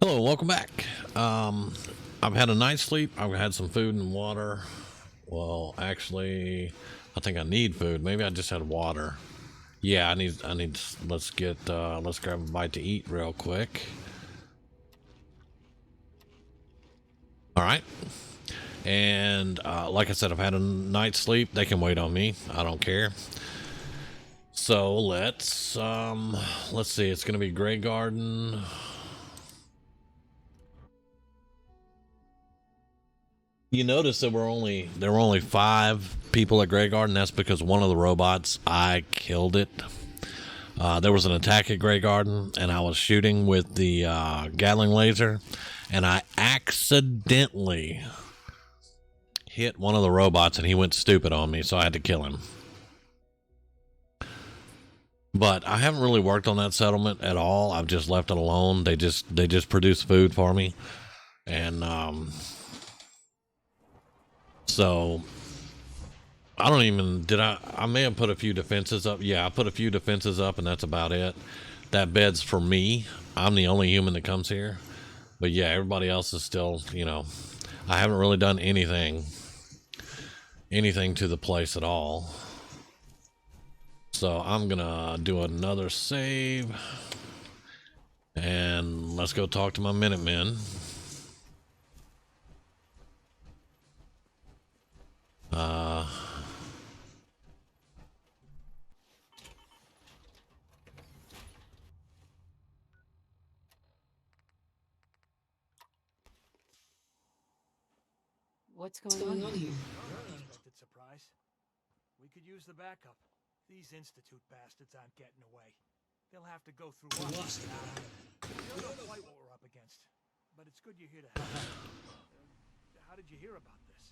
Hello, welcome back. I've had a night's sleep. I've had some food and water. Well, actually, I think I need food. Maybe I just had water. Yeah, I need. Let's grab a bite to eat real quick. All right. And like I said, I've had a night's sleep. They can wait on me. I don't care. So let's see. It's gonna be Grey Garden. You notice that there were only 5 people at Grey Garden. That's because one of the robots, I killed it. There was an attack at Grey Garden, and I was shooting with the Gatling laser, and I accidentally hit one of the robots, and he went stupid on me, so I had to kill him. But I haven't really worked on that settlement at all. I've just left it alone. They just produce food for me, and so I don't even, I may have put a few defenses up. Yeah, I put a few defenses up, and that's about it. That bed's for me. I'm the only human that comes here. But yeah, everybody else is still, I haven't really done anything to the place at all. So I'm gonna do another save. And let's go talk to my Minutemen. What's going on here? Unexpected surprise. We could use the backup. These Institute bastards aren't getting away. They'll have to go through us. We don't know quite what we're up against, but it's good you're here to help. How did you hear about this?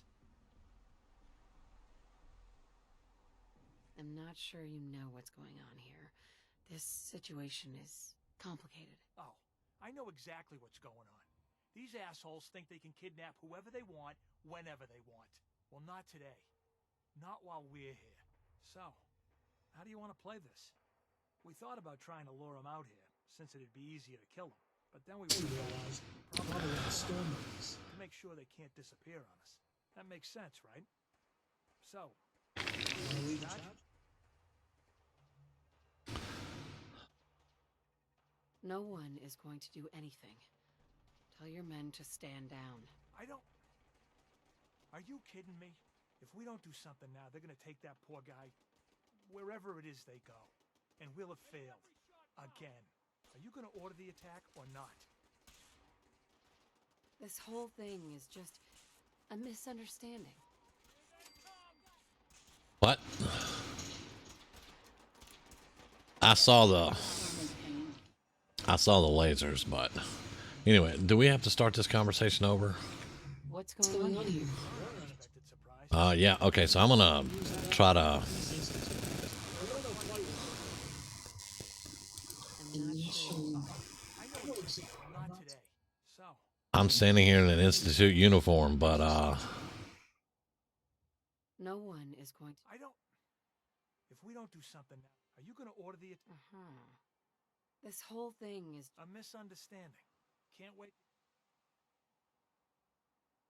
I'm not sure you know what's going on here. This situation is complicated. Oh, I know exactly what's going on. These assholes think they can kidnap whoever they want, whenever they want. Well, not today. Not while we're here. So, how do you want to play this? We thought about trying to lure them out here, since it'd be easier to kill them. But then we realized probably to make sure they can't disappear on us. That makes sense, right? So, no one is going to do anything. Tell your men to stand down. Are you kidding me? If we don't do something now, they're gonna take that poor guy wherever it is they go. And we'll have failed. Again. Are you gonna order the attack or not? This whole thing is just a misunderstanding. What? I saw the lasers, but anyway, do we have to start this conversation over? What's going on here? Yeah, okay, so I'm gonna try to... I'm standing here in an Institute uniform, but, no one is going to... If we don't do something now, are you gonna order the... This whole thing is... a misunderstanding. Can't wait...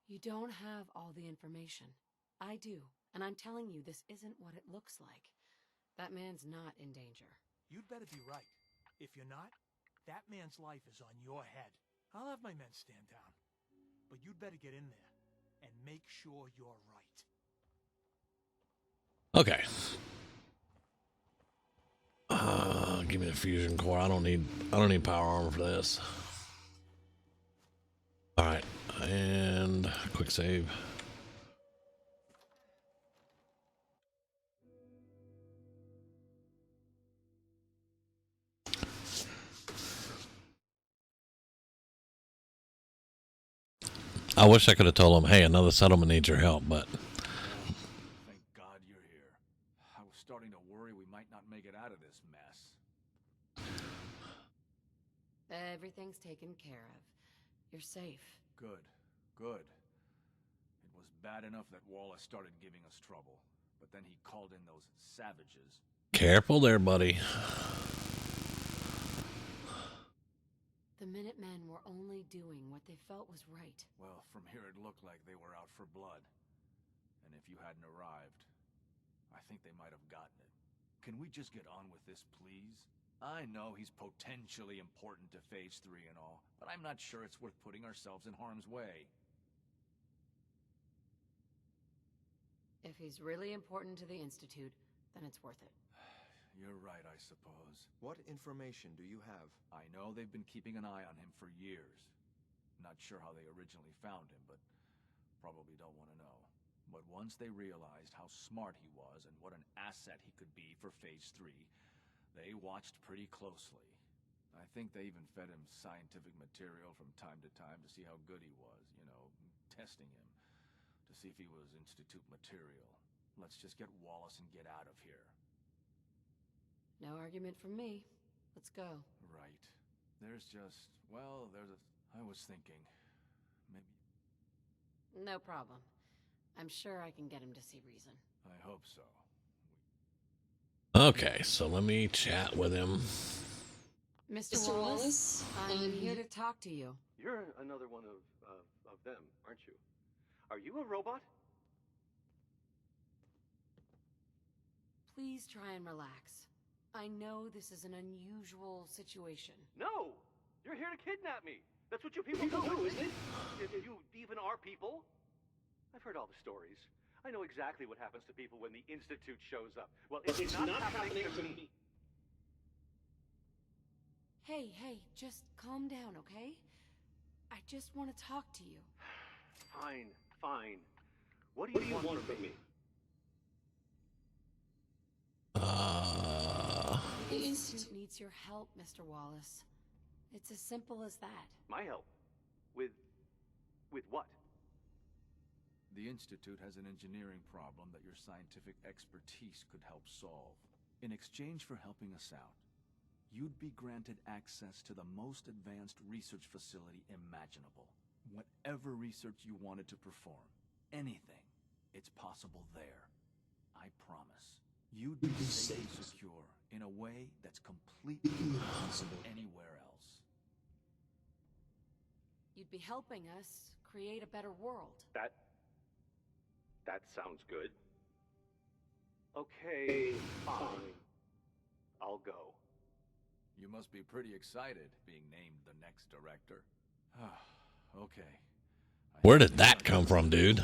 You don't have all the information. I do, and I'm telling you this isn't what it looks like. That man's not in danger. You'd better be right. If you're not, that man's life is on your head. I'll have my men stand down. But you'd better get in there and make sure you're right. okay. Give me the fusion core. I don't need power armor for this. All right, and quick save. I wish I could have told him, hey, another settlement needs your help, but... Thank God you're here. I was starting to worry we might not make it out of this mess. Everything's taken care of. You're safe. Good, good. It was bad enough that Wallace started giving us trouble, but then he called in those savages. Careful there, buddy. The Minutemen Minutemen were only doing what they felt was right. Well, from here it looked like they were out for blood. And if you hadn't arrived, I think they might have gotten it. Can we just get on with this, please? I know he's potentially important to Phase 3 and all, but I'm not sure it's worth putting ourselves in harm's way. If he's really important to the Institute, then it's worth it. You're right, I suppose. What information do you have? I know they've been keeping an eye on him for years. Not sure how they originally found him, but probably don't want to know. But once they realized how smart he was and what an asset he could be for Phase 3, they watched pretty closely. I think they even fed him scientific material from time to time to see how good he was, you know, testing him, to see if he was Institute material. Let's just get Wallace and get out of here. No argument from me. Let's go. Right. There's just, well, I was thinking, maybe... No problem. I'm sure I can get him to see reason. I hope so. Okay, so let me chat with him. Mr. Wallace, I'm here to talk to you. You're another one of them, aren't you? Are you a robot? Please try and relax. I know this is an unusual situation. No! You're here to kidnap me! That's what you people do, isn't it? If you even are people. I've heard all the stories. I know exactly what happens to people when the Institute shows up. Well, it's not happening to me. Hey, just calm down, okay? I just want to talk to you. Fine. What do you want from me? The Institute needs your help, Mr. Wallace. It's as simple as that. My help? With what? The Institute has an engineering problem that your scientific expertise could help solve. In exchange for helping us out, you'd be granted access to the most advanced research facility imaginable. Whatever research you wanted to perform, anything, it's possible there. I promise. You'd be safe and secure in a way that's completely impossible anywhere else. You'd be helping us create a better world. That sounds good. Okay, fine. I'll go. You must be pretty excited being named the next director. Okay. Where did that come from, dude?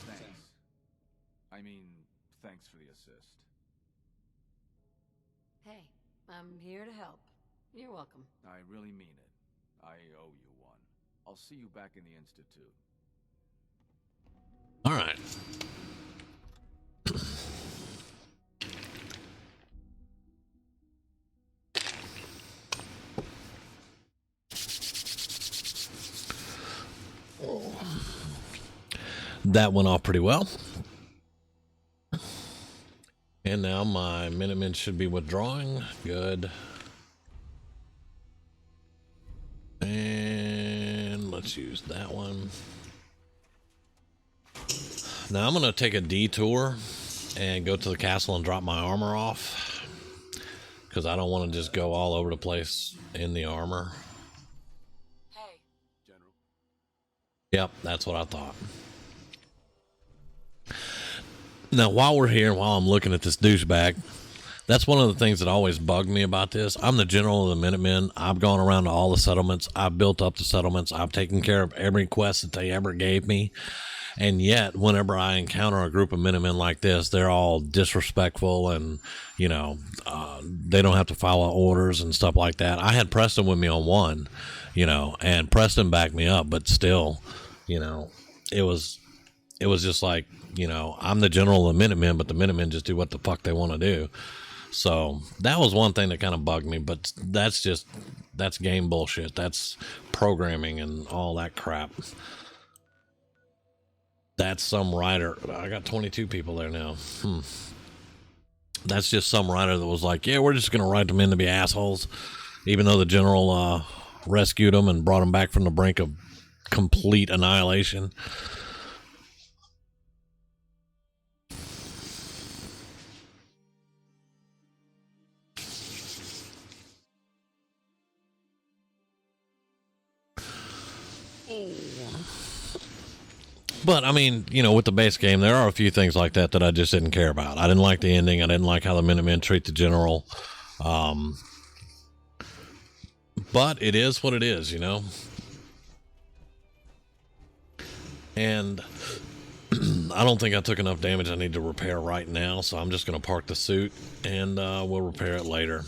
Thanks. I mean, thanks for the assist. Hey, I'm here to help. You're welcome. I really mean it. I owe you one. I'll see you back in the Institute. All right. That went off pretty well. And now my Minutemen should be withdrawing. Good. And let's use that one. Now I'm going to take a detour and go to the castle and drop my armor off, because I don't want to just go all over the place in the armor. Hey. General. Yep, that's what I thought. Now, while we're here, while I'm looking at this douchebag, that's one of the things that always bugged me about this. I'm the general of the Minutemen. I've gone around to all the settlements. I've built up the settlements. I've taken care of every quest that they ever gave me. And yet, whenever I encounter a group of Minutemen like this, they're all disrespectful and, you know, they don't have to follow orders and stuff like that. I had Preston with me on one, you know, and Preston backed me up, but still, you know, it was just like, you know, I'm the general of the Minutemen, but the Minutemen just do what the fuck they want to do. So that was one thing that kind of bugged me, but that's game bullshit. That's programming and all that crap. That's some writer. I got 22 people there now. That's just some writer that was like, yeah, we're just going to write them in to be assholes, even though the general rescued them and brought them back from the brink of complete annihilation. But I mean, you know, with the base game, there are a few things like that that I just didn't care about. I didn't like the ending. I didn't like how the Minutemen treat the general. But it is what it is, you know. And I don't think I took enough damage I need to repair right now, so I'm just going to park the suit and we'll repair it later.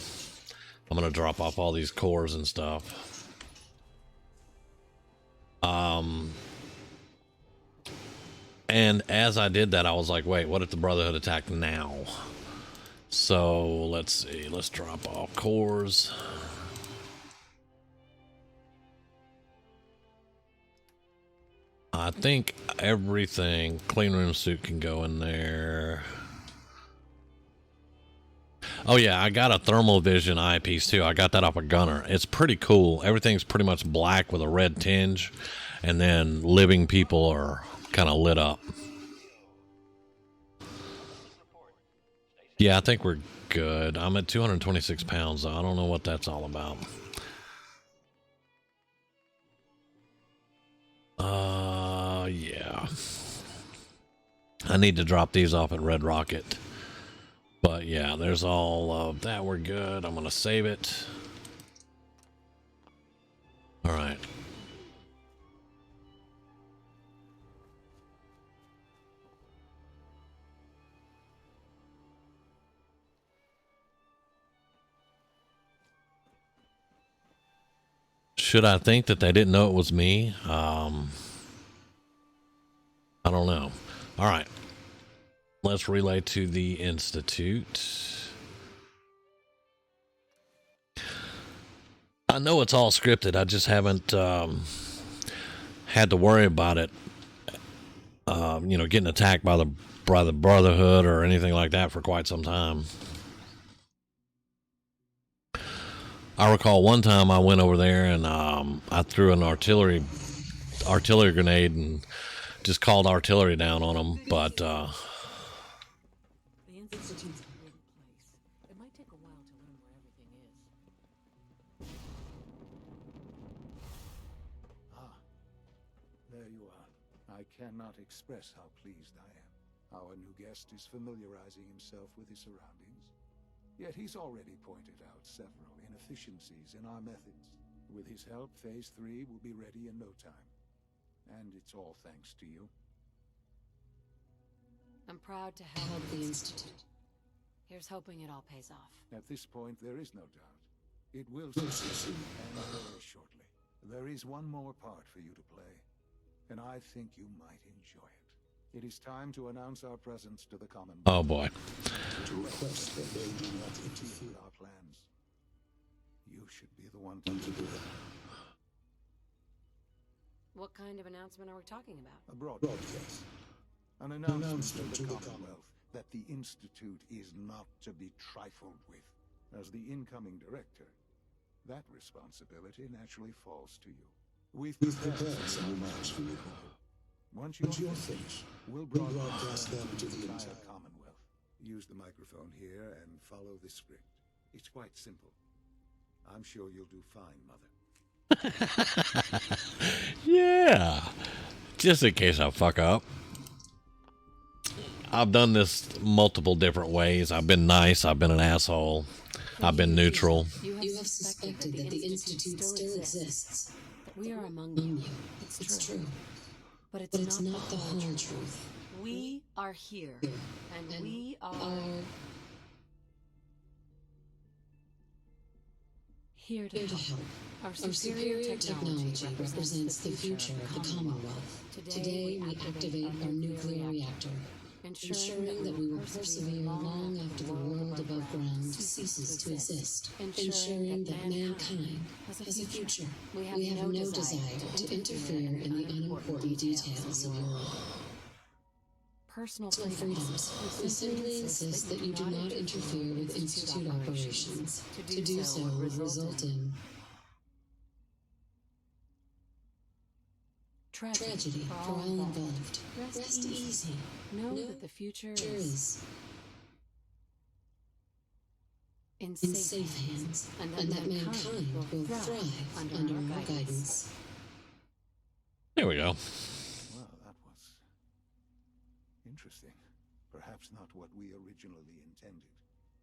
I'm going to drop off all these cores and stuff. And as I did that, I was like, wait, what if the Brotherhood attacked now? So let's see, let's drop off cores. I think everything, clean room suit can go in there. Oh yeah, I got a thermal vision eyepiece too. I got that off a gunner. It's pretty cool. Everything's pretty much black with a red tinge, and then living people are kind of lit up. Yeah, I think we're good. I'm at 226 pounds. I don't know what that's all about. Yeah. I need to drop these off at Red Rocket. But yeah, there's all of that. We're good. I'm going to save it. All right. Should I think that they didn't know it was me? I don't know. All right. Let's relay to the Institute. I know it's all scripted. I just haven't had to worry about it, you know, getting attacked by the Brotherhood or anything like that for quite some time. I recall one time I went over there and I threw an artillery grenade and just called artillery down on them, but The Institute's a weird place. It might take a while to learn where everything is. Ah, there you are. I cannot express how pleased I am. Our new guest is familiarizing himself with his surroundings. Yet he's already pointed out several inefficiencies in our methods. With his help, Phase 3 will be ready in no time. And it's all thanks to you. I'm proud to help the Institute. Here's hoping it all pays off. At this point, there is no doubt. It will succeed, and very shortly. There is one more part for you to play, and I think you might enjoy it. It is time to announce our presence to the Commonwealth. oh boy. To request that they do not interfere with our plans. You should be the one to do it. What kind of announcement are we talking about? A broadcast. An announcement to the Commonwealth that the Institute is not to be trifled with. As the incoming director, that responsibility naturally falls to you. We've prepared some remarks for you. Once you're finished, we'll broadcast them to the entire Commonwealth. Use the microphone here and follow the script. It's quite simple. I'm sure you'll do fine, Mother. Yeah. Just in case I fuck up. I've done this multiple different ways. I've been nice. I've been an asshole. I've been neutral. You have suspected that the Institute still exists. That we are among you. It's true. But it's not the whole truth. We are here. And we are... here to help. Our superior technology represents the future of the Commonwealth. Today we activate our nuclear reactor, ensuring that we will persevere long after the world above ground ceases to exist, ensuring that mankind has a future. We have no desire to interfere in the unimportant details of your life. Personal freedoms. We simply insist that you do not interfere with Institute operations. To do so would result in tragedy for all involved. Rest easy. Know that the future is in safe hands, and that mankind will thrive under our guidance. Here we go. Well, that was interesting. Perhaps not what we originally intended,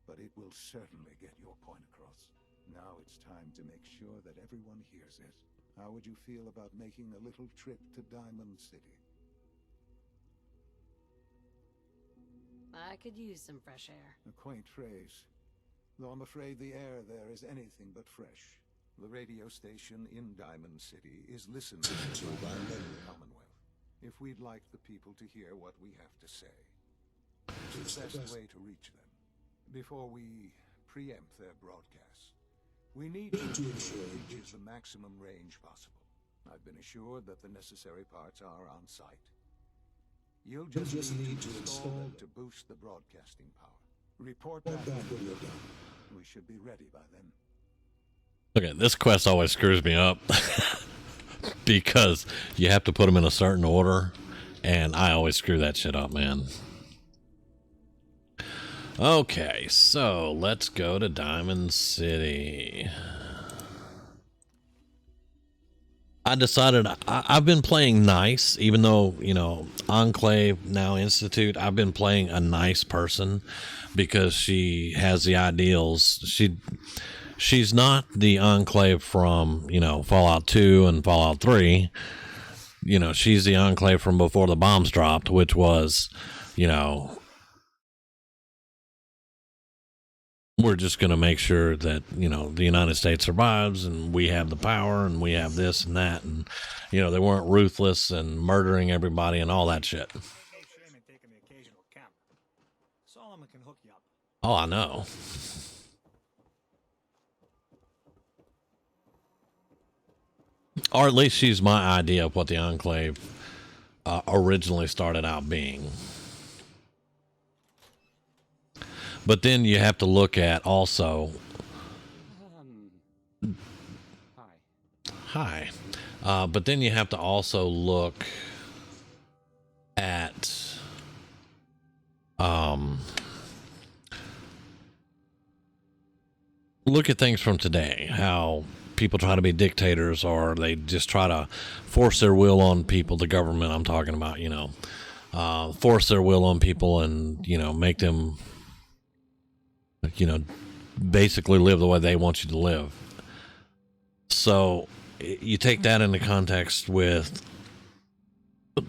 but it will certainly get your point across. Now it's time to make sure that everyone hears it. How would you feel about making a little trip to Diamond City? I could use some fresh air. A quaint phrase, though I'm afraid the air there is anything but fresh. The radio station in Diamond City is listened to by the Commonwealth. If we'd like the people to hear what we have to say, it's the best way to reach them. Before we preempt their broadcasts, we need to ensure it reaches the maximum range possible. I've been assured that the necessary parts are on site. You'll just need to install them to boost the broadcasting power. Report back when you're done. We should be ready by then. Okay, this quest always screws me up because you have to put them in a certain order, and I always screw that shit up, man. Okay, so let's go to Diamond City. I decided I've been playing nice, even though, you know, Enclave, now Institute, I've been playing a nice person because she has the ideals. She's not the Enclave from, you know, Fallout 2 and Fallout 3. You know, she's the Enclave from before the bombs dropped, which was, you know, we're just going to make sure that, you know, the United States survives and we have the power and we have this and that. And, you know, they weren't ruthless and murdering everybody and all that shit. Oh, I know. Or at least she's my idea of what the Enclave originally started out being. But then you have to look at also... Hi. But then you have to also look at... look at things from today. How people try to be dictators, or they just try to force their will on people. The government I'm talking about, you know. Force their will on people and, you know, make them... you know, basically live the way they want you to live. So you take that into context with,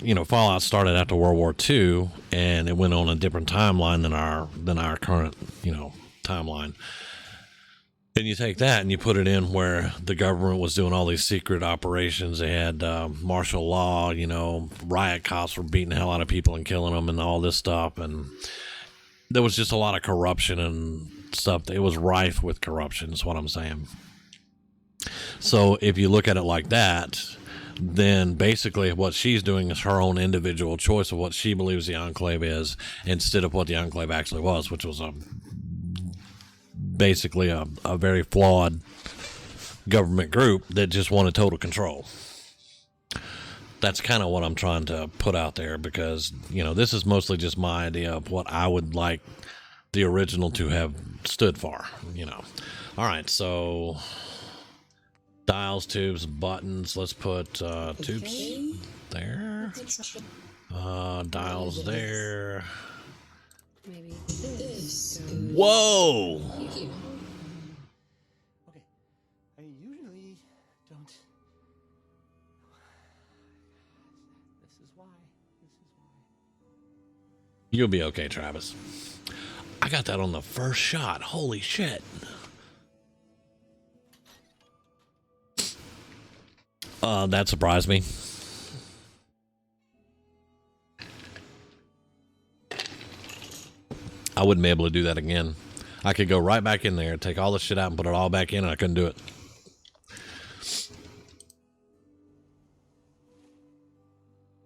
you know, Fallout started after World War II and it went on a different timeline than our current, you know, timeline. And you take that and you put it in where the government was doing all these secret operations. They had martial law, you know, riot cops were beating the hell out of people and killing them and all this stuff. And there was just a lot of corruption and stuff. It was rife with corruption, is what I'm saying. So if you look at it like that, then basically what she's doing is her own individual choice of what she believes the Enclave is, instead of what the Enclave actually was, which was basically a very flawed government group that just wanted total control. That's kind of what I'm trying to put out there, because, you know, this is mostly just my idea of what I would like the original to have stood for, you know. All right, so dials, tubes, buttons. Let's put tubes there. Dials there. Maybe this. Whoa! Okay. I usually don't. This is why. You'll be okay, Travis. I got that on the first shot. Holy shit. That surprised me. I wouldn't be able to do that again. I could go right back in there, take all the shit out and put it all back in, and I couldn't do it.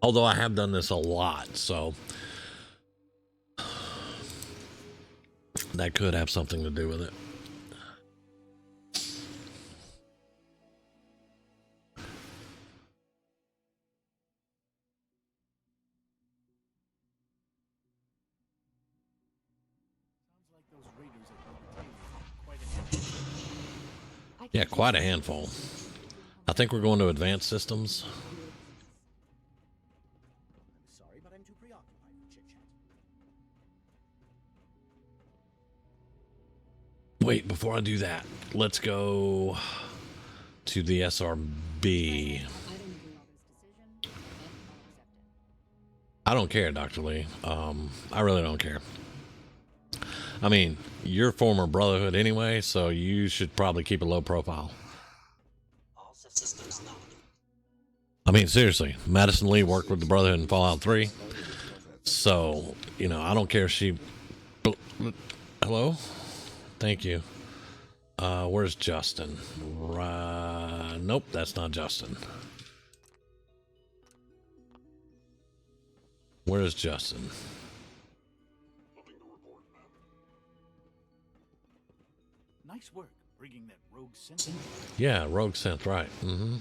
Although I have done this a lot, so that could have something to do with it. Yeah, quite a handful. I think we're going to advanced systems. Wait, before I do that, let's go to the SRB. I don't care, Dr. Lee. I really don't care. I mean, you're former Brotherhood anyway, so you should probably keep a low profile. I mean, seriously, Madison Lee worked with the Brotherhood in Fallout 3. So, you know, I don't care if she... Hello? Thank you. Where's Justin? Nope, that's not Justin. Where's Justin? Nice work bringing that rogue synth. Yeah, rogue synth, right. Mm-hmm.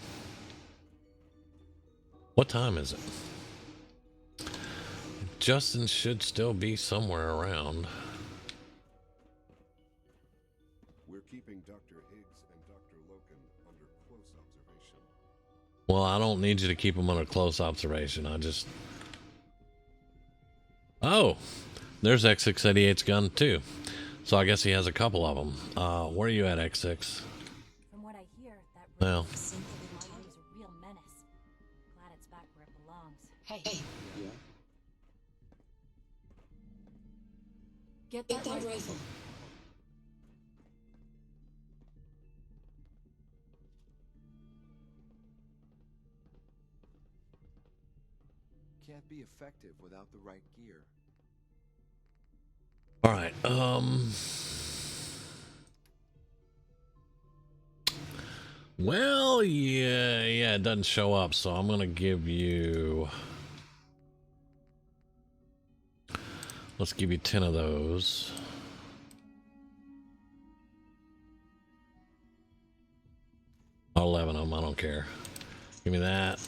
What time is it? Justin should still be somewhere around. We're keeping Dr. Higgs and Dr. Loken under close observation. Well, I don't need you to keep them under close observation. I just... Oh, there's X688's gun too. So I guess he has a couple of them. Where are you at, X6? From what I hear, that Well. is a real menace. Glad it's back where it belongs. Hey. Yeah? Get that rifle. Can't be effective without the right gear. All right. Well, yeah, it doesn't show up, so I'm gonna give you... Let's give you 10 of those. Or 11 of them, I don't care. Give me that.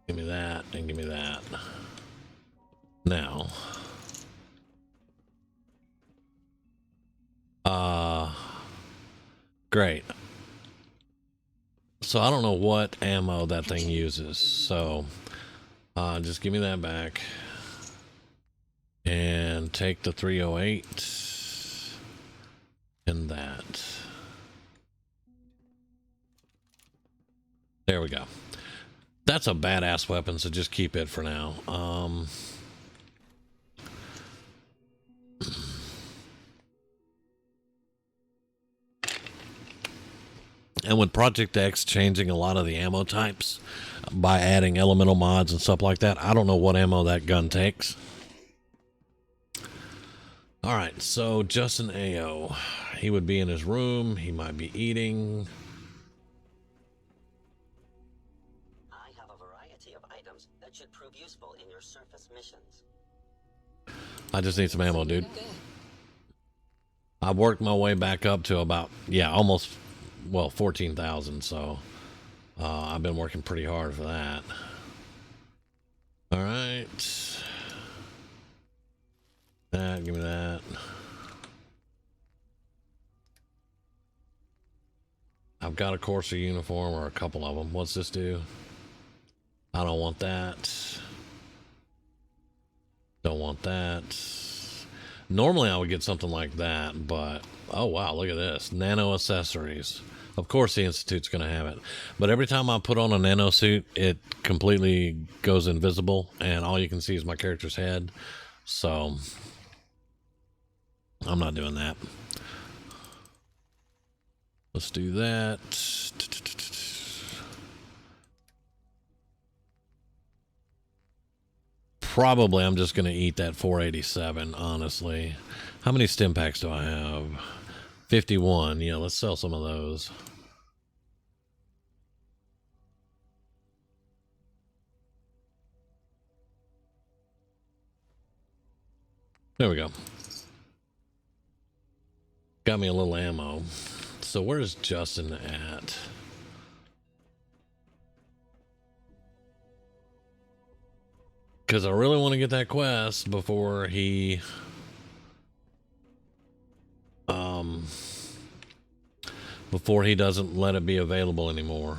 Give me that, and give me that. Now. Great. So I don't know what ammo that thing uses, so just give me that back. And take the 308 and that. There we go. That's a badass weapon, so just keep it for now. And with Project X changing a lot of the ammo types by adding elemental mods and stuff like that, I don't know what ammo that gun takes. All right, so Justin AO. He would be in his room. He might be eating. I have a variety of items that should prove useful in your surface missions. I just need some ammo, dude. I've worked my way back up to about, almost, 14,000, so I've been working pretty hard for that. All right. That, give me that. I've got a Corsa uniform, or a couple of them. What's this do? I don't want that. Don't want that. Normally I would get something like that, but oh wow, look at this. Nano accessories. Of course the Institute's going to have it. But every time I put on a nano suit, it completely goes invisible, and all you can see is my character's head. So I'm not doing that. Let's do that. Probably I'm just going to eat that 487, honestly. How many stim packs do I have? 51. Yeah, let's sell some of those. There we go. Got me a little ammo. So where's Justin at? Because I really want to get that quest before he doesn't let it be available anymore.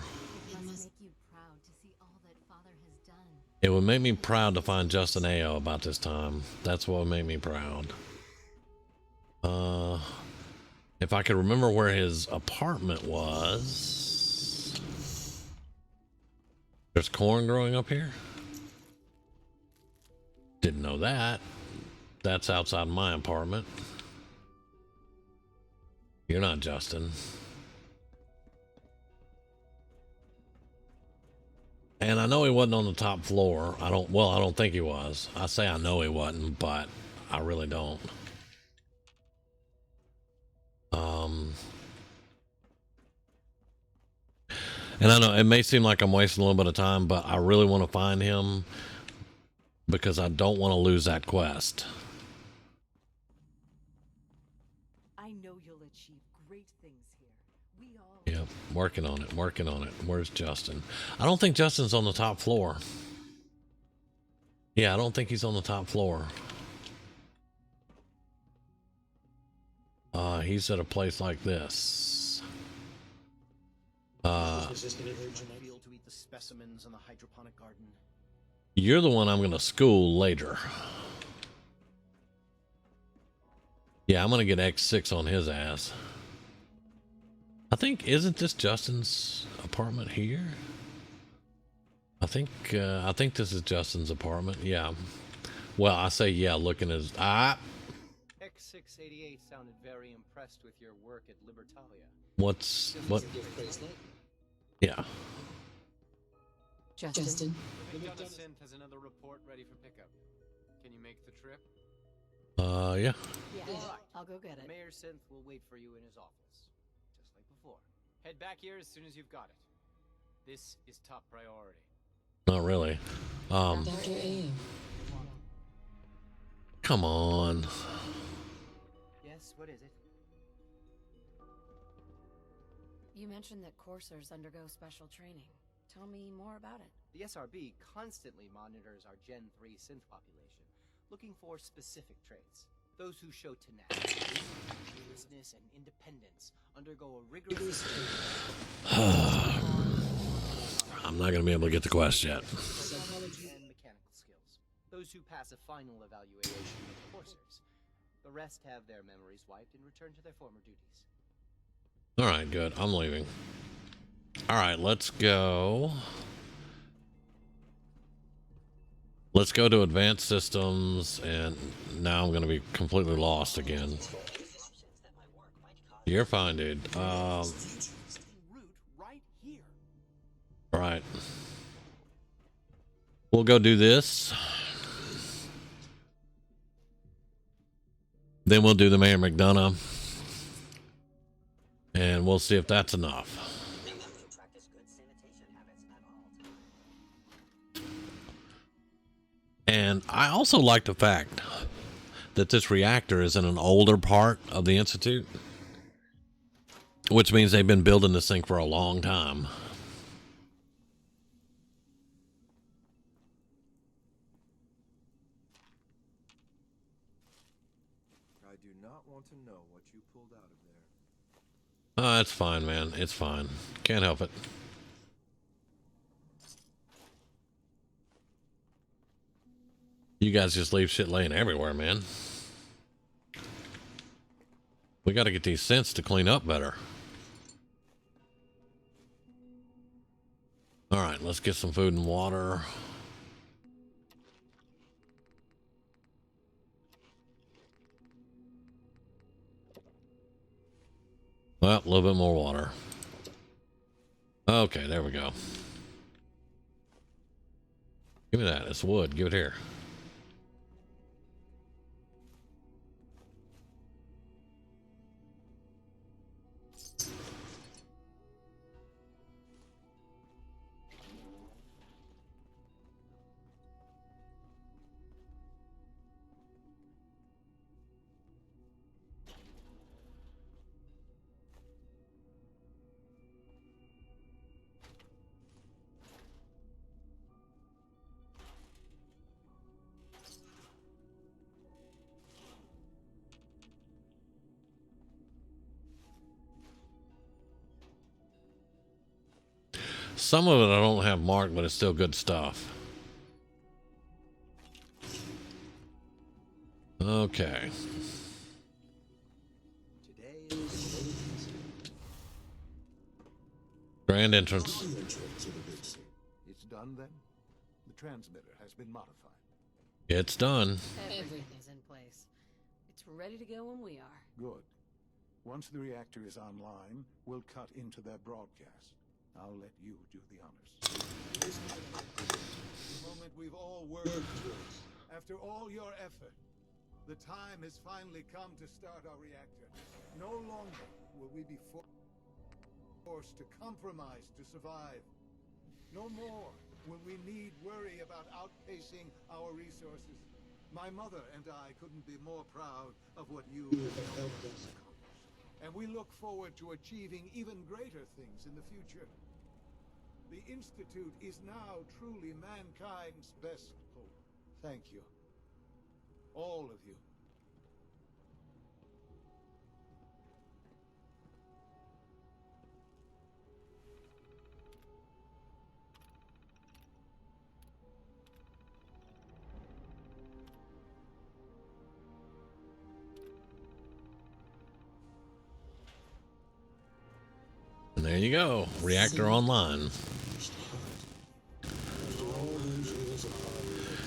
It would make me proud to find Justin AO about this time. That's what would make me proud. If I could remember where his apartment was. There's corn growing up here. Didn't know that. That's outside my apartment. You're not Justin. And I know he wasn't on the top floor. I don't think he was. I say I know he wasn't, but I really don't. And I know it may seem like I'm wasting a little bit of time, but I really want to find him because I don't want to lose that quest. I know you'll achieve great things here. We all. Yep, working on it, working on it. Where's Justin? I don't think Justin's on the top floor. Yeah, I don't think he's on the top floor. He's at a place like this. You're the one I'm gonna school later. Yeah, I'm gonna get X6 on his ass. I think, isn't this Justin's apartment here? I think this is Justin's apartment. Yeah. Well, I say yeah, looking as X688 sounded very impressed with your work at Libertalia. what? Yeah. Justin. McDonough Synth has another report ready for pickup. Can you make the trip? Yeah. Yeah, All right. I'll go get it. Mayor Synth will wait for you in his office, just like before. Head back here as soon as you've got it. This is top priority. Not really. Dr. A.M. Come on. Yes, what is it? You mentioned that coursers undergo special training. Tell me more about it. The SRB constantly monitors our Gen 3 synth population, looking for specific traits. Those who show tenacity, fearlessness, and independence undergo a rigorous I'm not gonna be able to get the quest yet. psychology and mechanical skills. Those who pass a final evaluation are coursers. The rest have their memories wiped and return to their former duties. All right, good. I'm leaving. All right, let's go. Let's go to advanced systems, and now I'm going to be completely lost again. You're fine, dude. Right. We'll go do this. Then we'll do the Mayor McDonough. And we'll see if that's enough. And I also like the fact that this reactor is in an older part of the Institute, which means they've been building this thing for a long time. I do not want to know what you pulled out of there. It's fine, man. It's fine. Can't help it. You guys just leave shit laying everywhere, man. We got to get these synths to clean up better. All right, let's get some food and water. Well, a little bit more water. Okay, there we go. Give me that. It's wood. Give it here. Some of it I don't have marked, but it's still good stuff. Okay. Today is Grand entrance. It's done then? The transmitter has been modified. It's done. Everything's in place. It's ready to go when we are. Good. Once the reactor is online, we'll cut into their broadcast. I'll let you do the honors. The moment we've all worked towards. After all your effort, the time has finally come to start our reactor. No longer will we be forced to compromise to survive. No more will we need worry about outpacing our resources. My mother and I couldn't be more proud of what you have helped us accomplish. And we look forward to achieving even greater things in the future. The Institute is now truly mankind's best hope. Thank you. All of you. And there you go. Reactor online.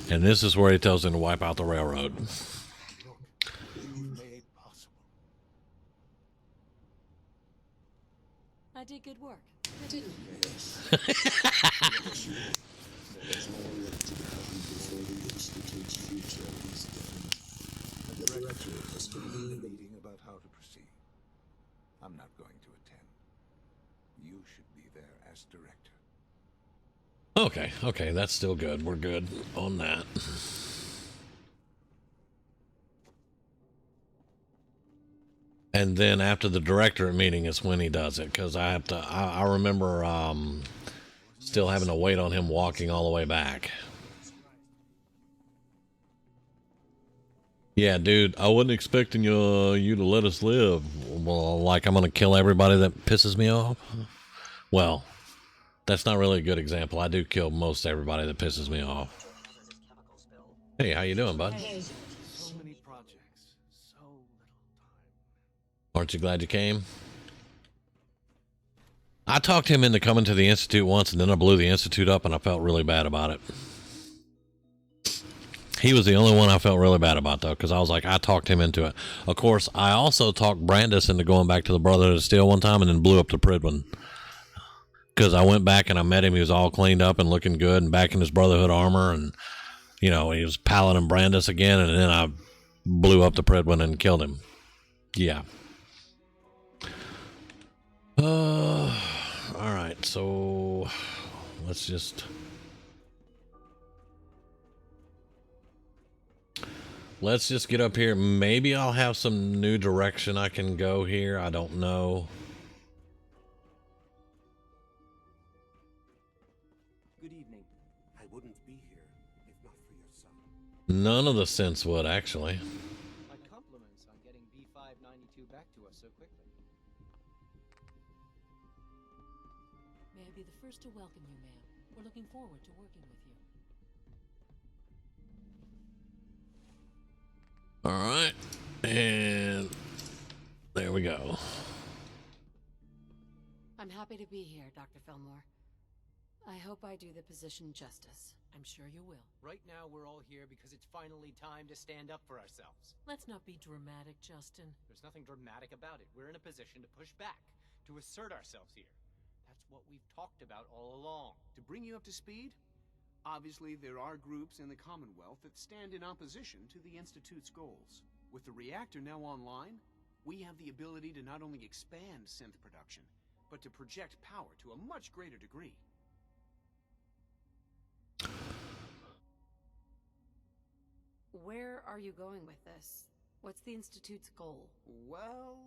And this is where he tells him to wipe out the railroad. I did good work. I didn't. The director has convened a meeting about how to proceed. I'm not going to attend. You should be there as director. Okay, that's still good. We're good on that. And then after the directorate meeting is when he does it, because I remember still having to wait on him walking all the way back. Yeah, dude, I wasn't expecting you to let us live. Well, like I'm gonna kill everybody that pisses me off? Well, that's not really a good example. I do kill most everybody that pisses me off. Hey, how you doing, bud? So many projects, so little time. Aren't you glad you came? I talked him into coming to the Institute once, and then I blew the Institute up, and I felt really bad about it. He was the only one I felt really bad about, though, because I was like, I talked him into it. Of course, I also talked Brandis into going back to the Brotherhood of Steel one time and then blew up the Pridwin. Because I went back and I met him. He was all cleaned up and looking good and back in his Brotherhood armor. And, you know, he was Paladin Brandis again. And then I blew up the Pridwin and killed him. Yeah. All right. So let's just get up here. Maybe I'll have some new direction I can go here. I don't know. Good evening. I wouldn't be here if not for your son. None of the sense would, actually. My compliments on getting B592 back to us so quickly. May I be the first to welcome you, ma'am. We're looking forward to working with you. All right, and there we go. I'm happy to be here, Dr. Fillmore. I hope I do the position justice. I'm sure you will. Right now, we're all here because it's finally time to stand up for ourselves. Let's not be dramatic, Justin. There's nothing dramatic about it. We're in a position to push back, to assert ourselves here. That's what we've talked about all along. To bring you up to speed, obviously there are groups in the Commonwealth that stand in opposition to the Institute's goals. With the reactor now online, we have the ability to not only expand synth production, but to project power to a much greater degree. Where are you going with this? What's the Institute's goal? Well,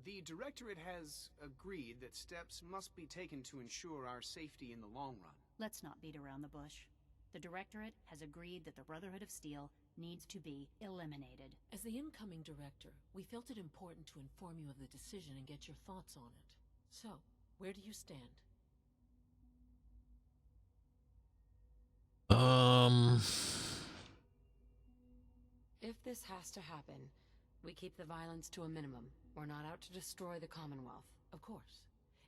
the Directorate has agreed that steps must be taken to ensure our safety in the long run. Let's not beat around the bush. The Directorate has agreed that the Brotherhood of Steel needs to be eliminated. As the incoming director, we felt it important to inform you of the decision and get your thoughts on it. So, where do you stand? If this has to happen, we keep the violence to a minimum. We're not out to destroy the Commonwealth. Of course.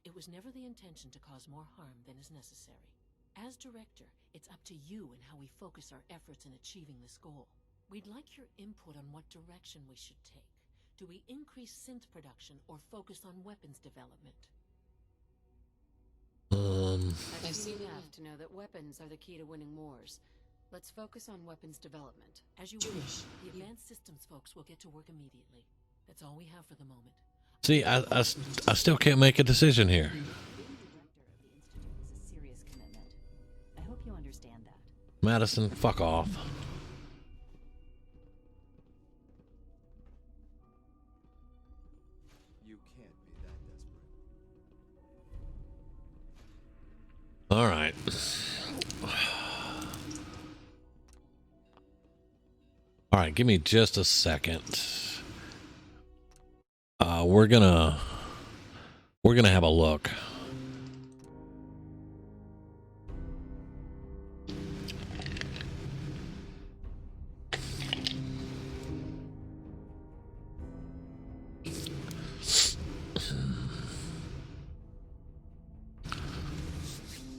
It was never the intention to cause more harm than is necessary. As director, it's up to you and how we focus our efforts in achieving this goal. We'd like your input on what direction we should take. Do we increase synth production or focus on weapons development? I've seen enough to know that weapons are the key to winning wars. Let's focus on weapons development. As you wish. The advanced systems folks will get to work immediately. That's all we have for the moment. See, I still can't make a decision here. Being director of the Institute is a serious commitment. I hope you understand that. Madison, fuck off. You can't be that desperate. All right. All right, give me just a second. We're gonna have a look.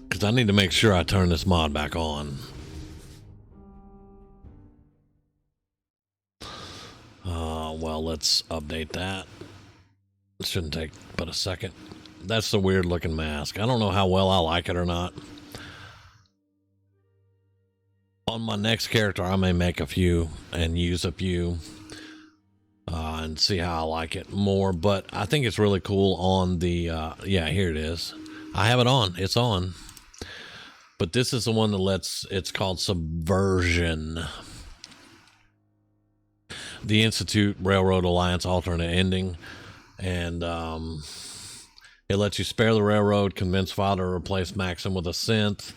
Because I need to make sure I turn this mod back on. Well, let's update that. It shouldn't take but a second. That's the weird looking mask. I don't know how well I like it or not. On my next character, I may make a few and use a few and see how I like it more. But I think it's really cool on the, yeah, here it is. I have it on. It's on. But this is the one that lets, it's called Subversion. The Institute Railroad Alliance alternate ending. And it lets you spare the railroad, convince Father to replace Maxim with a synth.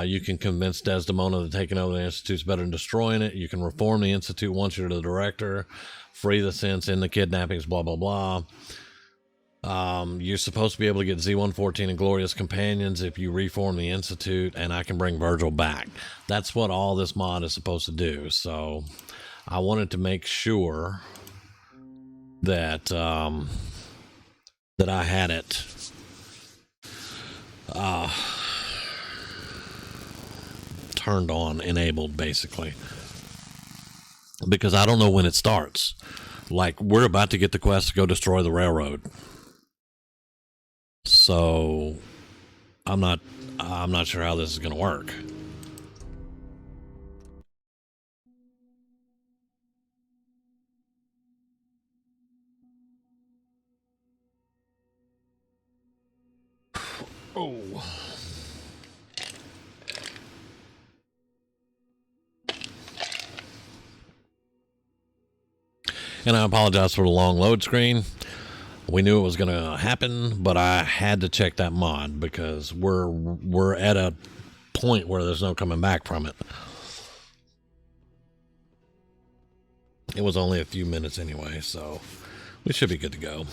You can convince Desdemona that taking over the Institute's better than destroying it. You can reform the Institute once you're the director. Free the synths, end the kidnappings, blah, blah, blah. You're supposed to be able to get Z-114 and Glorious Companions if you reform the Institute, and I can bring Virgil back. That's what all this mod is supposed to do. So I wanted to make sure that that I had it turned on, enabled, basically, because I don't know when it starts. Like, we're about to get the quest to go destroy the railroad, so I'm not sure how this is going to work. Oh. And I apologize for the long load screen. We knew it was going to happen, but I had to check that mod because we're at a point where there's no coming back from it. It was only a few minutes anyway, so we should be good to go.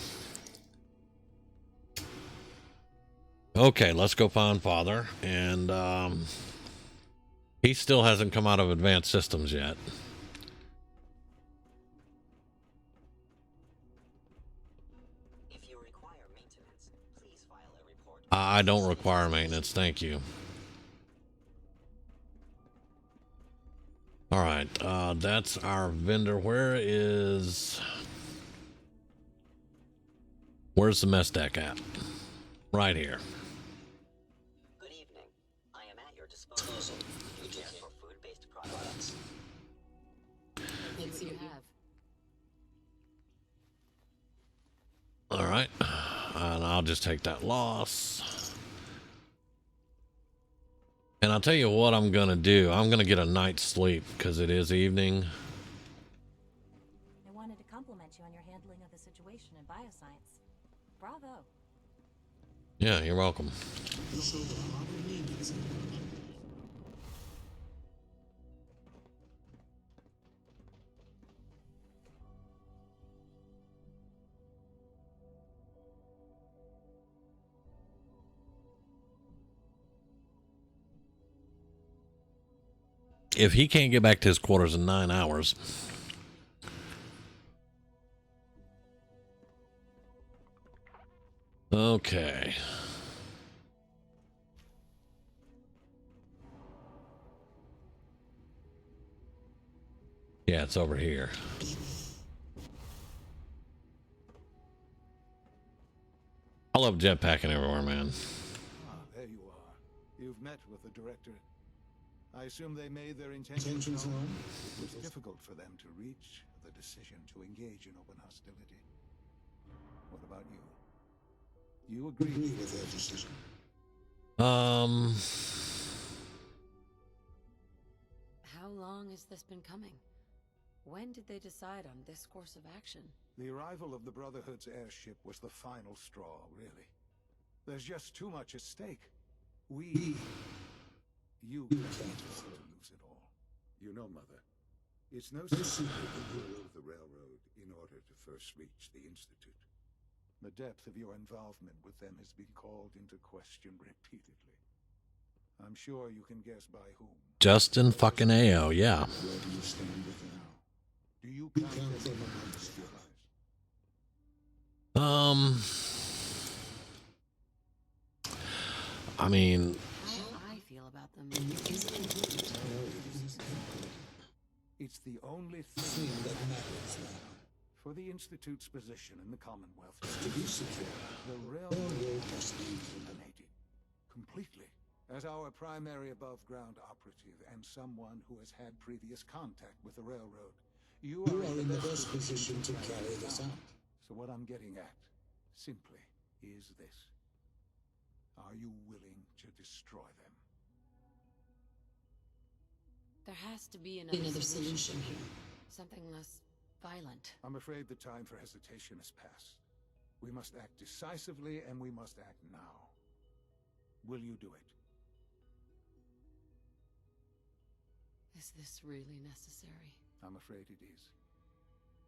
Okay, let's go find Father, and he still hasn't come out of advanced systems yet. If you require maintenance, please file a report. I don't require maintenance, thank you. All right, that's our vendor. Where's the mess deck at? Right here. Good evening. I am at your disposal. You care for food-based products. Let's see what you have. All right, and I'll just take that loss. And I'll tell you what I'm gonna do. I'm gonna get a night's sleep because it is evening. I wanted to compliment you on your handling of the situation in bioscience. Bravo. Yeah, you're welcome. If he can't get back to his quarters in 9 hours, Okay. Yeah, it's over here. I love jetpacking everywhere, man. Ah, there you are. You've met with the director. I assume they made their intentions known. It was difficult for them to reach the decision to engage in open hostility. What about you? You agree with their decision? How long has this been coming? When did they decide on this course of action? The arrival of the Brotherhood's airship was the final straw, really. There's just too much at stake. You can't afford to lose it all. You know, Mother, it's no secret that you rode the railroad in order to first reach the Institute. The depth of your involvement with them has been called into question repeatedly. I'm sure you can guess by whom. Justin fucking AO, yeah. Where do you stand with them now? Do you count them amongst your allies? I mean, How I feel about them. It's the only thing that matters now. For the Institute's position in the Commonwealth to be secure, the railroad must be eliminated completely. As our primary above-ground operative and someone who has had previous contact with the railroad, you are in the best position to carry this out. So what I'm getting at, simply, is this. Are you willing to destroy them? There has to be another solution here. Something less violent. I'm afraid the time for hesitation has passed. We must act decisively, and we must act now. Will you do it? Is this really necessary? I'm afraid it is.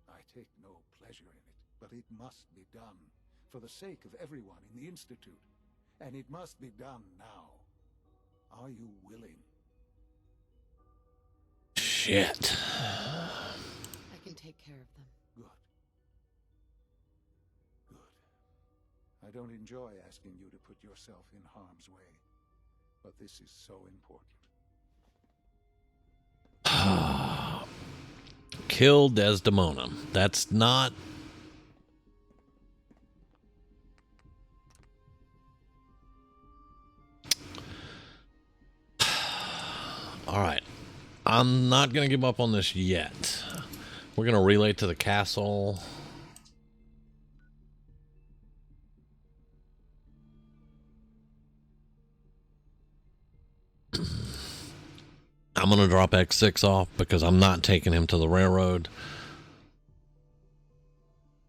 I take no pleasure in it, but it must be done for the sake of everyone in the Institute. And it must be done now. Are you willing? shit. I can take care of them. Good. I don't enjoy asking you to put yourself in harm's way, but this is so important. Kill Desdemona. That's not... All right. I'm not going to give up on this yet. We're going to relay to the castle. I'm going to drop X6 off because I'm not taking him to the railroad.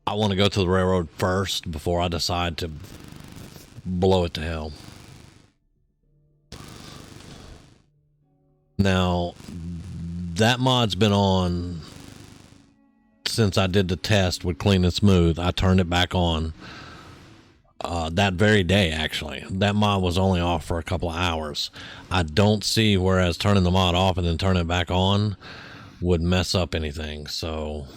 I want to go to the railroad first before I decide to blow it to hell. Now, that mod's been on since I did the test with Clean and Smooth. I turned it back on that very day, actually. That mod was only off for a couple of hours. I don't see whereas turning the mod off and then turning it back on would mess up anything. So,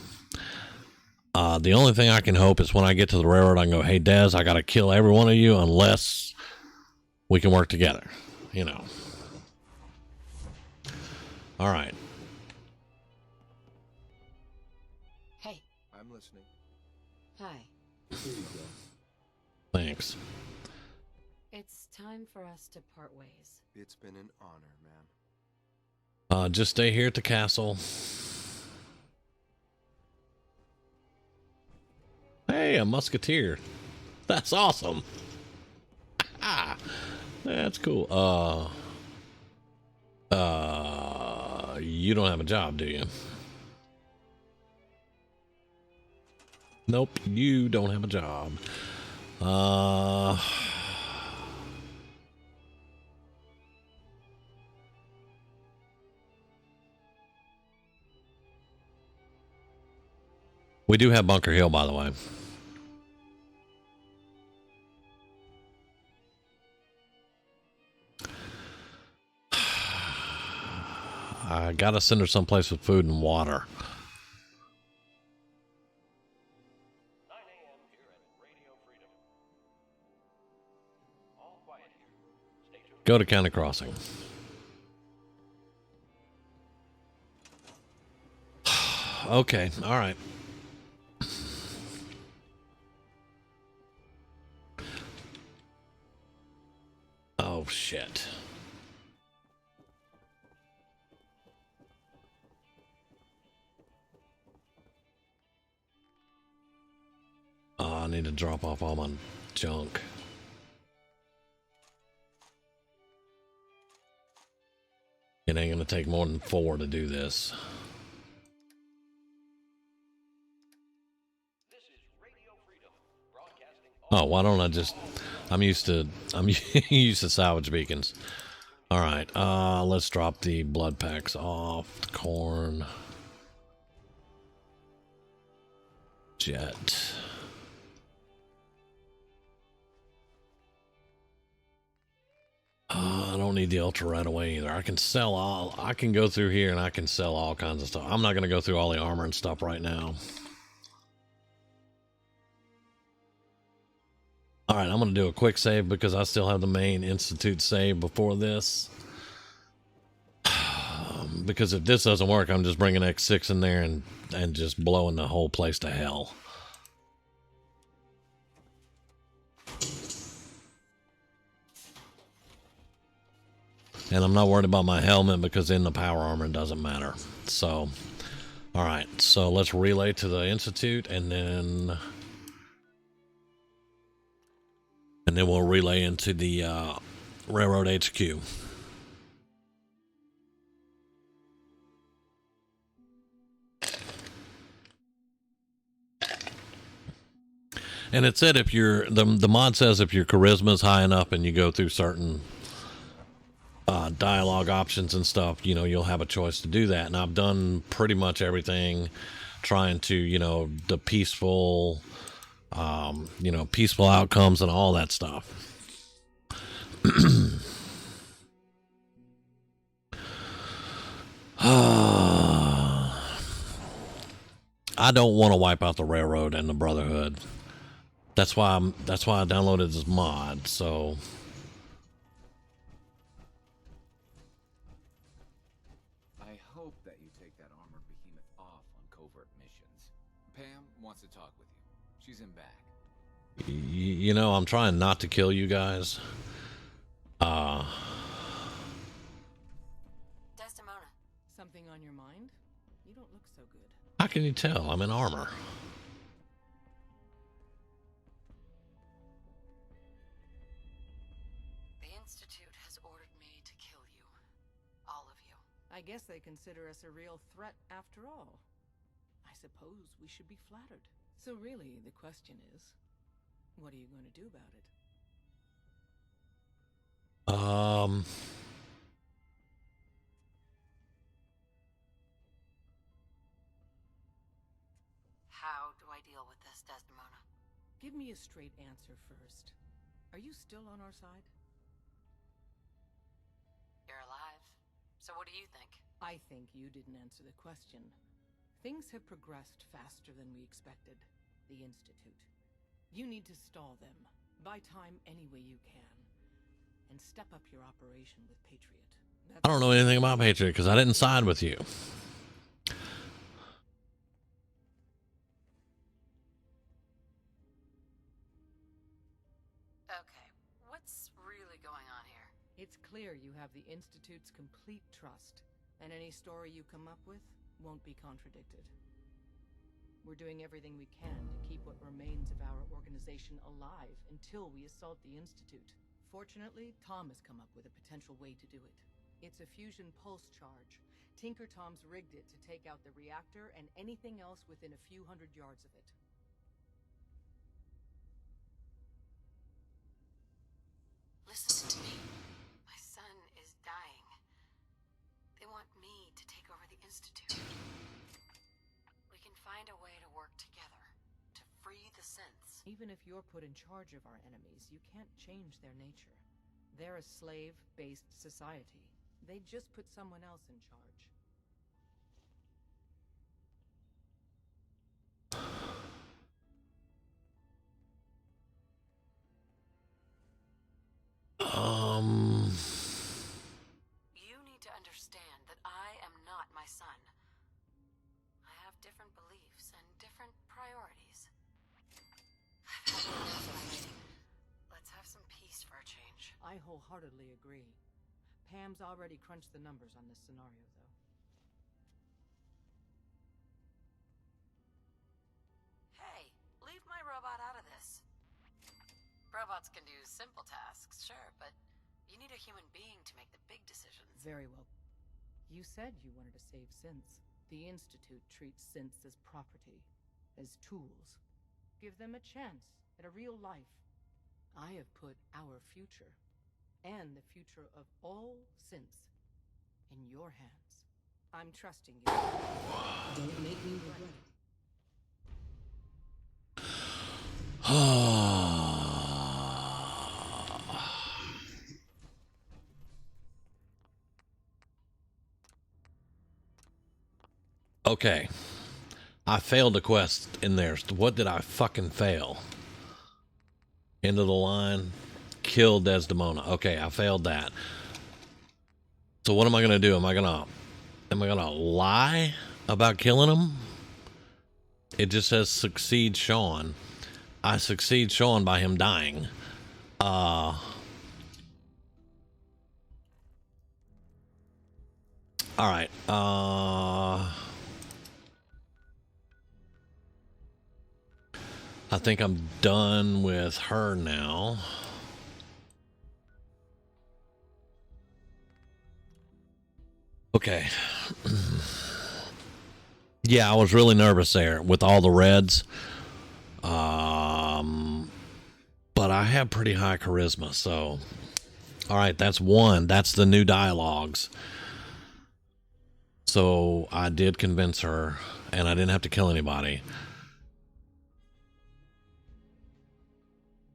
the only thing I can hope is when I get to the railroad, I can go, hey, Des, I got to kill every one of you unless we can work together, you know. All right. Hey. I'm listening. Hi. Here you go. Thanks. It's time for us to part ways. It's been an honor, man. Just stay here at the castle. Hey, a musketeer. That's awesome. That's cool. You don't have a job, do you? Nope, you don't have a job. We do have Bunker Hill, by the way. I gotta send her someplace with food and water. Go to County Crossing. Okay, all right. Oh, shit. Oh, I need to drop off all my junk. It ain't gonna take more than 4 to do this. Oh, why don't I just... I'm used to used to salvage beacons. All right, let's drop the blood packs off. The corn. Jet. I don't need the ultra right away either. I can sell all... I can go through here and I can sell all kinds of stuff. I'm not going to go through all the armor and stuff right now. All right, I'm going to do a quick save because I still have the main Institute save before this. Because if this doesn't work, I'm just bringing X6 in there and just blowing the whole place to hell. And I'm not worried about my helmet because in the power armor it doesn't matter. So, all right. So let's relay to the Institute and then we'll relay into the Railroad HQ. And it said if you're the mod says if your charisma is high enough and you go through certain dialogue options and stuff, you know, you'll have a choice to do that. And I've done pretty much everything, trying to, you know, the peaceful, you know, peaceful outcomes and all that stuff. I don't want to wipe out the Railroad and the Brotherhood. That's why I downloaded this mod. So I hope that you take that armored behemoth off on covert missions. Pam wants to talk with you. She's in back. you know, I'm trying not to kill you guys. Desdemona. Something on your mind? You don't look so good. How can you tell? I'm in armor. The Institute has ordered me to kill you. All of you. I guess they consider us a real threat after all. I suppose we should be flattered. So really, the question is, what are you going to do about it? How do I deal with this, Desdemona? Give me a straight answer first. Are you still on our side? You're alive. So what do you think? I think you didn't answer the question. Things have progressed faster than we expected. The Institute. You need to stall them. Buy time any way you can. And step up your operation with Patriot. I don't know anything about Patriot because I didn't side with you. Okay, what's really going on here? It's clear you have the Institute's complete trust, and any story you come up with won't be contradicted. We're doing everything we can to keep what remains of our organization alive until we assault the Institute. Fortunately, Tom has come up with a potential way to do it. It's a fusion pulse charge. Tinker Tom's rigged it to take out the reactor and anything else within a few hundred yards of it. Listen to me. My son is dying. They want me to take over the Institute. We can find a way to work together, to free the synths. Even if you're put in charge of our enemies, you can't change their nature. They're a slave-based society. They just put someone else in charge. different beliefs and different priorities. I've had enough of fighting. Let's have some peace for a change. I wholeheartedly agree. Pam's already crunched the numbers on this scenario, though. Hey, leave my robot out of this. Robots can do simple tasks, sure, but you need a human being to make the big decisions. Very well. You said you wanted to save synths. The Institute treats synths as property, as tools. Give them a chance at a real life. I have put our future, and the future of all synths, in your hands. I'm trusting you. Don't make me regret Okay. I failed a quest in there. What did I fucking fail? End of the line. Kill Desdemona. Okay, I failed that. So what am I gonna do? Am I gonna lie about killing him? It just says succeed Sean. I succeed Sean by him dying. All right. I think I'm done with her now. Okay. Yeah, I was really nervous there with all the reds. But I have pretty high charisma, so. All right, that's one. That's the new dialogues. So I did convince her, and I didn't have to kill anybody.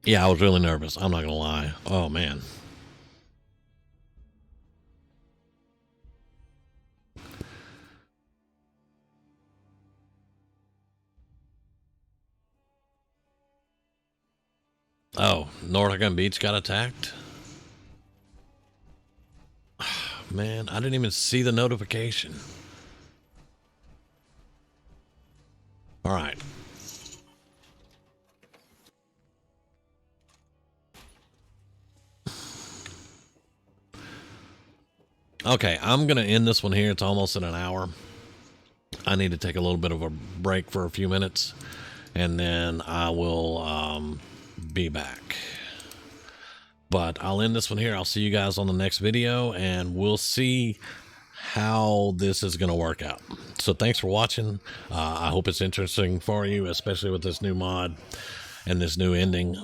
Yeah, I was really nervous. I'm not gonna lie. Oh, man. Oh, Northern Beach got attacked? Man, I didn't even see the notification. All right. Okay, I'm going to end this one here. It's almost at an hour. I need to take a little bit of a break for a few minutes, and then I will be back. But I'll end this one here. I'll see you guys on the next video, and we'll see how this is going to work out. So thanks for watching. I hope it's interesting for you, especially with this new mod and this new ending.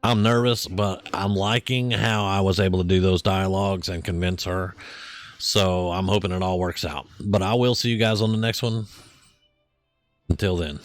I'm nervous, but I'm liking how I was able to do those dialogues and convince her. So I'm hoping it all works out. But I will see you guys on the next one. Until then.